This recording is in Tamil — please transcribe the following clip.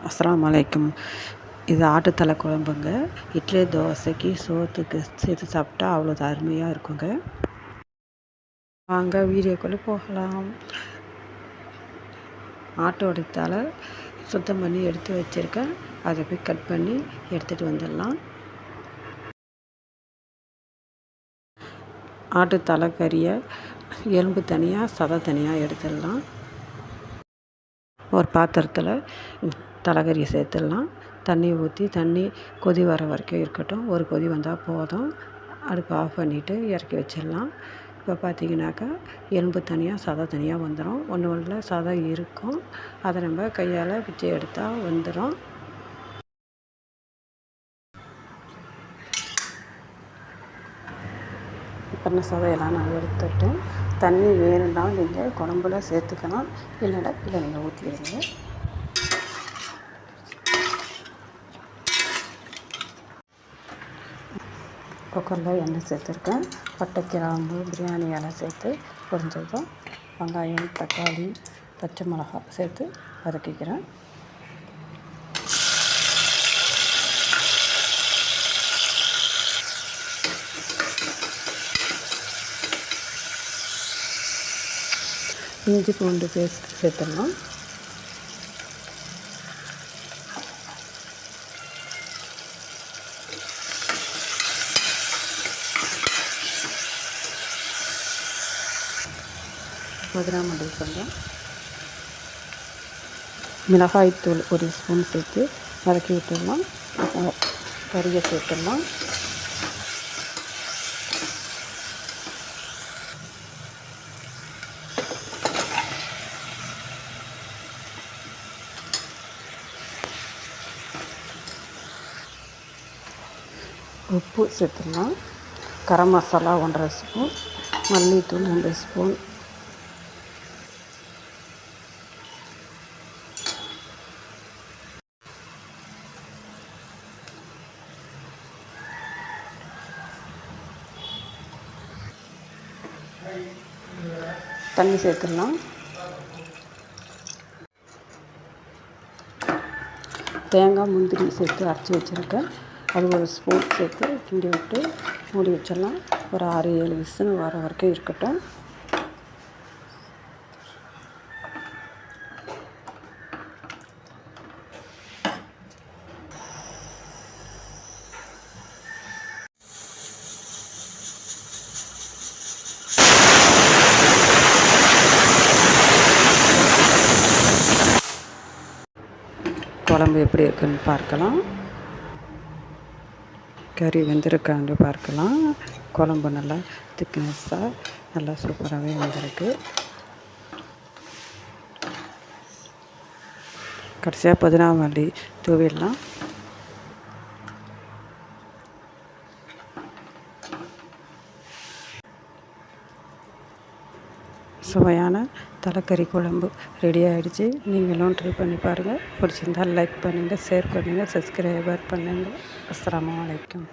அஸ்ஸலாமு அலைக்கும். இது ஆட்டுத்தலை குழம்புங்க. இட்லி, தோசைக்கு, சோத்துக்கு சேர்த்து சாப்பிட்டா அவ்வளோ அருமையாக இருக்குங்க. வாங்க வீடியோக்குள்ளே போகலாம். ஆட்டோட தலை சுத்தம் பண்ணி எடுத்து வச்சுருக்கேன். அதை போய் கட் பண்ணி எடுத்துகிட்டு வந்துடலாம். ஆட்டு தலைக்கறியை எலும்பு தனியாக, சதை தனியாக எடுத்துடலாம். ஒரு பாத்திரத்தில் தலைக்கறியை சேர்த்துடலாம். தண்ணி ஊற்றி தண்ணி கொதி வர வரைக்கும் இருக்கட்டும். ஒரு கொதி வந்தால் போதும். அடுப்பு ஆஃப் பண்ணிவிட்டு இறக்கி வச்சிடலாம். இப்போ பார்த்திங்கனாக்கா எலும்பு தனியாக, சதை தனியாக வந்துடும். ஒன்று சதை இருக்கும். அதை நம்ம கையால் பிச்சு எடுத்தால் வந்துடும். பண்ண சதையெல்லாம் நான் எடுத்துட்டேன். தண்ணி வேணும்னா நீங்கள் குழம்புல சேர்த்துக்கலாம். இல்லைன்னா இல்லை நீங்கள் ஊற்றிடுங்க. குக்கரில் எண்ணெய் சேர்த்துருக்கேன். பட்டை, கிராம்பு, பிரியாணி இலை சேர்த்து பொரிஞ்சதும் வெங்காயம், தக்காளி, பச்சை மிளகாய் சேர்த்து வதக்கிக்கிறேன். இஞ்சி பூண்டு பேஸ்ட் சேர்த்துடலாம். புதினா மல்லி கொஞ்சம், மிளகாய்த்தூள் ஒரு ஸ்பூன் சேர்த்து வதக்கி விட்டுடலாம். கறியை சேர்த்துடலாம். உப்பு சேர்த்துடலாம். கரம் மசாலா 1.5 ஸ்பூன், மல்லித்தூள் 2 ஸ்பூன், தண்ணி சேர்த்துடலாம். தேங்காய், முந்திரி சேர்த்து அரைச்சி வச்சுருக்கேன். அது 1 ஸ்பூன் சேர்த்து கிண்டி விட்டு மூடி வச்சிடலாம். ஒரு 6-7 விசில் வர வரைக்கும் இருக்கட்டும். குழம்பு எப்படி இருக்குன்னு பார்க்கலாம். கறி வெந்திருக்கான்னு பார்க்கலாம். குழம்பு நல்லா திக்னஸ்ஸாக நல்லா சூப்பராகவே வந்திருக்கு. கடைசியாக புதினா மல்லி தூவிடலாம். சுவையான தலைக்கறி குழம்பு ரெடி ஆகிடுச்சு. நீங்களும் ட்ரை பண்ணி பாருங்கள். பிடிச்சிருந்தால் லைக் பண்ணுங்கள், ஷேர் பண்ணுங்கள், சப்ஸ்கிரைபர் பண்ணுங்கள். அஸ்ஸலாமு அலைக்கும்.